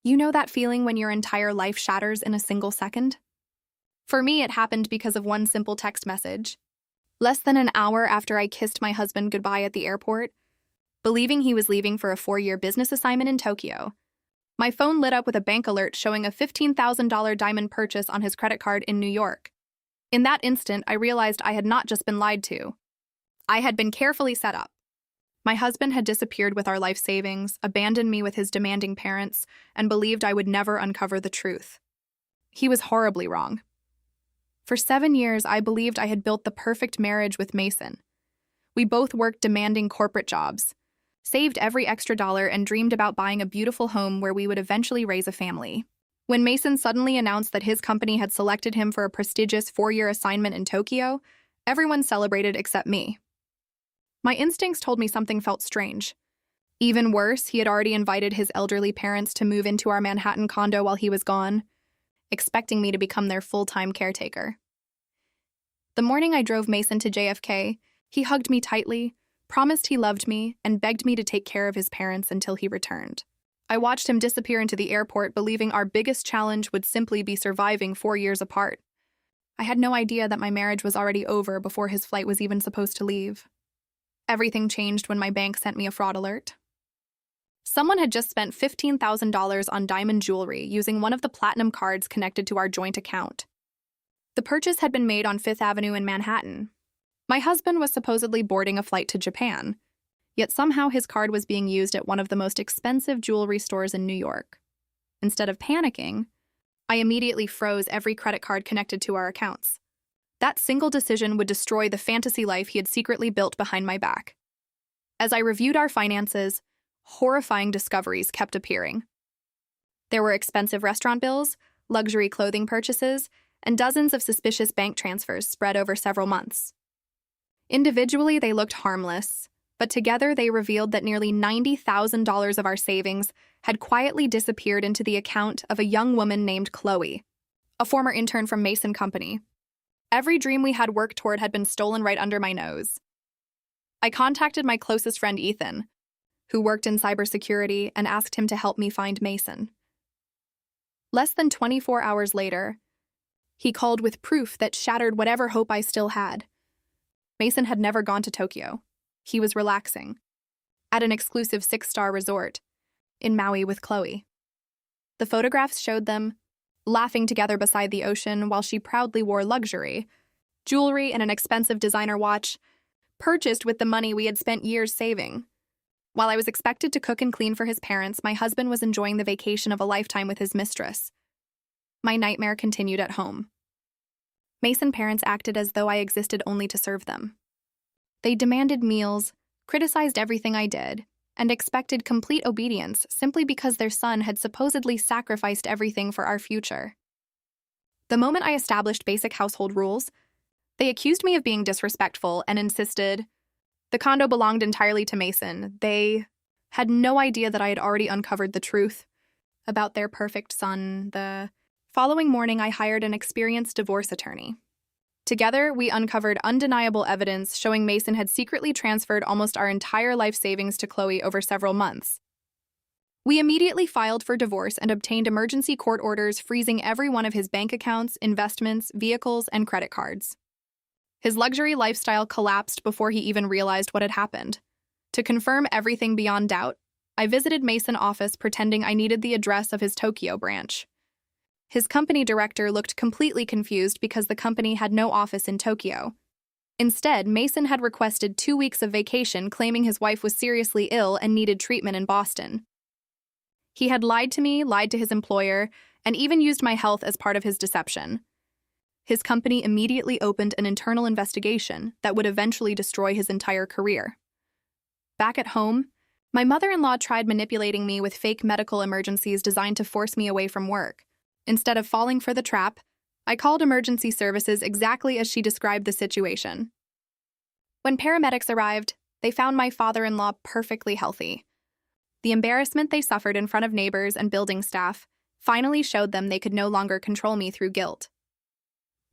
You know that feeling when your entire life shatters in a single second? For me, it happened because of one simple text message. Less than an hour after I kissed my husband goodbye at the airport, believing he was leaving for a 4-year business assignment in Tokyo, my phone lit up with a bank alert showing a $15,000 diamond purchase on his credit card in New York. In that instant, I realized I had not just been lied to. I had been carefully set up. My husband had disappeared with our life savings, abandoned me with his demanding parents, and believed I would never uncover the truth. He was horribly wrong. For 7 years, I believed I had built the perfect marriage with Mason. We both worked demanding corporate jobs, saved every extra dollar, and dreamed about buying a beautiful home where we would eventually raise a family. When Mason suddenly announced that his company had selected him for a prestigious 4-year assignment in Tokyo, everyone celebrated except me. My instincts told me something felt strange. Even worse, he had already invited his elderly parents to move into our Manhattan condo while he was gone, expecting me to become their full-time caretaker. The morning I drove Mason to JFK, he hugged me tightly, promised he loved me, and begged me to take care of his parents until he returned. I watched him disappear into the airport, believing our biggest challenge would simply be surviving 4 years apart. I had no idea that my marriage was already over before his flight was even supposed to leave. Everything changed when my bank sent me a fraud alert. Someone had just spent $15,000 on diamond jewelry using one of the platinum cards connected to our joint account. The purchase had been made on 5th Avenue in Manhattan. My husband was supposedly boarding a flight to Japan, yet somehow his card was being used at one of the most expensive jewelry stores in New York. Instead of panicking, I immediately froze every credit card connected to our accounts. That single decision would destroy the fantasy life he had secretly built behind my back. As I reviewed our finances, horrifying discoveries kept appearing. There were expensive restaurant bills, luxury clothing purchases, and dozens of suspicious bank transfers spread over several months. Individually, they looked harmless, but together they revealed that nearly $90,000 of our savings had quietly disappeared into the account of a young woman named Chloe, a former intern from Mason Company. Every dream we had worked toward had been stolen right under my nose. I contacted my closest friend Ethan, who worked in cybersecurity, and asked him to help me find Mason. Less than 24 hours later, he called with proof that shattered whatever hope I still had. Mason had never gone to Tokyo. He was relaxing at an exclusive 6-star resort in Maui with Chloe. The photographs showed them laughing together beside the ocean while she proudly wore luxury, jewelry, and an expensive designer watch, purchased with the money we had spent years saving. While I was expected to cook and clean for his parents, my husband was enjoying the vacation of a lifetime with his mistress. My nightmare continued at home. Mason parents acted as though I existed only to serve them. They demanded meals, criticized everything I did, and expected complete obedience simply because their son had supposedly sacrificed everything for our future. The moment I established basic household rules, they accused me of being disrespectful and insisted the condo belonged entirely to Mason. They had no idea that I had already uncovered the truth about their perfect son. The following morning, I hired an experienced divorce attorney. Together, we uncovered undeniable evidence showing Mason had secretly transferred almost our entire life savings to Chloe over several months. We immediately filed for divorce and obtained emergency court orders freezing every one of his bank accounts, investments, vehicles, and credit cards. His luxury lifestyle collapsed before he even realized what had happened. To confirm everything beyond doubt, I visited Mason's office pretending I needed the address of his Tokyo branch. His company director looked completely confused because the company had no office in Tokyo. Instead, Mason had requested 2 weeks of vacation, claiming his wife was seriously ill and needed treatment in Boston. He had lied to me, lied to his employer, and even used my health as part of his deception. His company immediately opened an internal investigation that would eventually destroy his entire career. Back at home, my mother-in-law tried manipulating me with fake medical emergencies designed to force me away from work. Instead of falling for the trap, I called emergency services exactly as she described the situation. When paramedics arrived, they found my father-in-law perfectly healthy. The embarrassment they suffered in front of neighbors and building staff finally showed them they could no longer control me through guilt.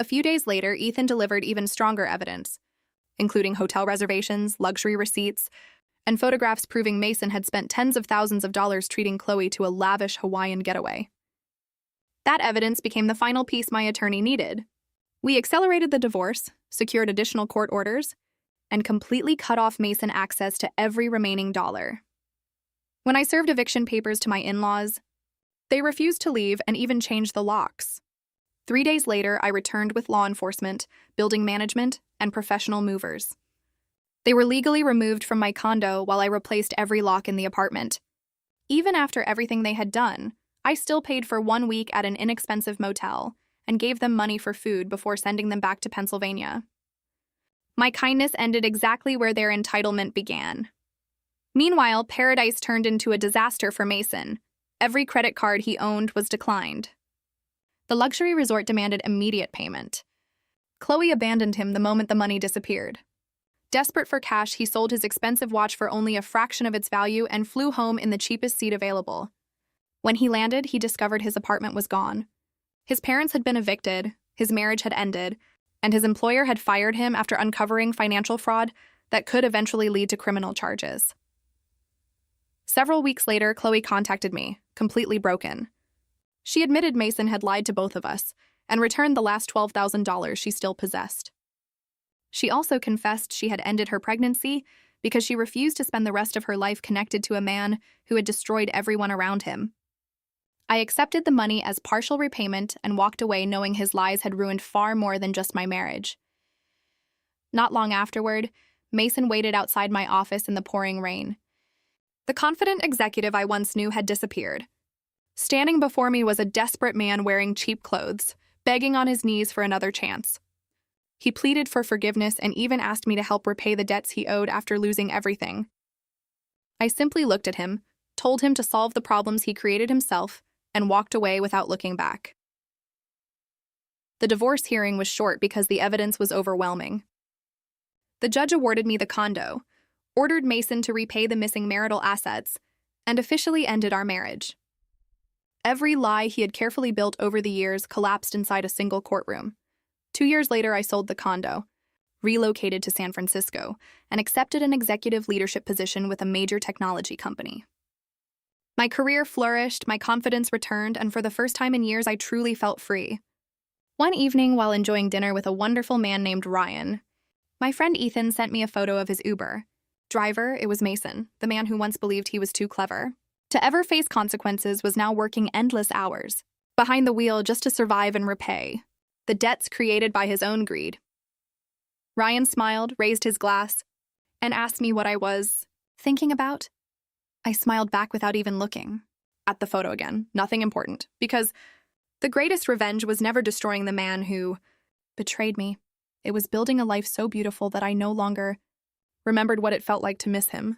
A few days later, Ethan delivered even stronger evidence, including hotel reservations, luxury receipts, and photographs proving Mason had spent tens of thousands of dollars treating Chloe to a lavish Hawaiian getaway. That evidence became the final piece my attorney needed. We accelerated the divorce, secured additional court orders, and completely cut off Mason access to every remaining dollar. When I served eviction papers to my in-laws, they refused to leave and even changed the locks. 3 days later, I returned with law enforcement, building management, and professional movers. They were legally removed from my condo while I replaced every lock in the apartment. Even after everything they had done, I still paid for 1 week at an inexpensive motel and gave them money for food before sending them back to Pennsylvania. My kindness ended exactly where their entitlement began. Meanwhile, paradise turned into a disaster for Mason. Every credit card he owned was declined. The luxury resort demanded immediate payment. Chloe abandoned him the moment the money disappeared. Desperate for cash, he sold his expensive watch for only a fraction of its value and flew home in the cheapest seat available. When he landed, he discovered his apartment was gone. His parents had been evicted, his marriage had ended, and his employer had fired him after uncovering financial fraud that could eventually lead to criminal charges. Several weeks later, Chloe contacted me, completely broken. She admitted Mason had lied to both of us and returned the last $12,000 she still possessed. She also confessed she had ended her pregnancy because she refused to spend the rest of her life connected to a man who had destroyed everyone around him. I accepted the money as partial repayment and walked away knowing his lies had ruined far more than just my marriage. Not long afterward, Mason waited outside my office in the pouring rain. The confident executive I once knew had disappeared. Standing before me was a desperate man wearing cheap clothes, begging on his knees for another chance. He pleaded for forgiveness and even asked me to help repay the debts he owed after losing everything. I simply looked at him, told him to solve the problems he created himself, and walked away without looking back. The divorce hearing was short because the evidence was overwhelming. The judge awarded me the condo, ordered Mason to repay the missing marital assets, and officially ended our marriage. Every lie he had carefully built over the years collapsed inside a single courtroom. 2 years later, I sold the condo, relocated to San Francisco, and accepted an executive leadership position with a major technology company. My career flourished, my confidence returned, and for the first time in years, I truly felt free. One evening, while enjoying dinner with a wonderful man named Ryan, my friend Ethan sent me a photo of his Uber. Driver, it was Mason, the man who once believed he was too clever to ever face consequences, was now working endless hours behind the wheel just to survive and repay the debts created by his own greed. Ryan smiled, raised his glass, and asked me what I was thinking about. I smiled back without even looking at the photo again. Nothing important, because the greatest revenge was never destroying the man who betrayed me. It was building a life so beautiful that I no longer remembered what it felt like to miss him.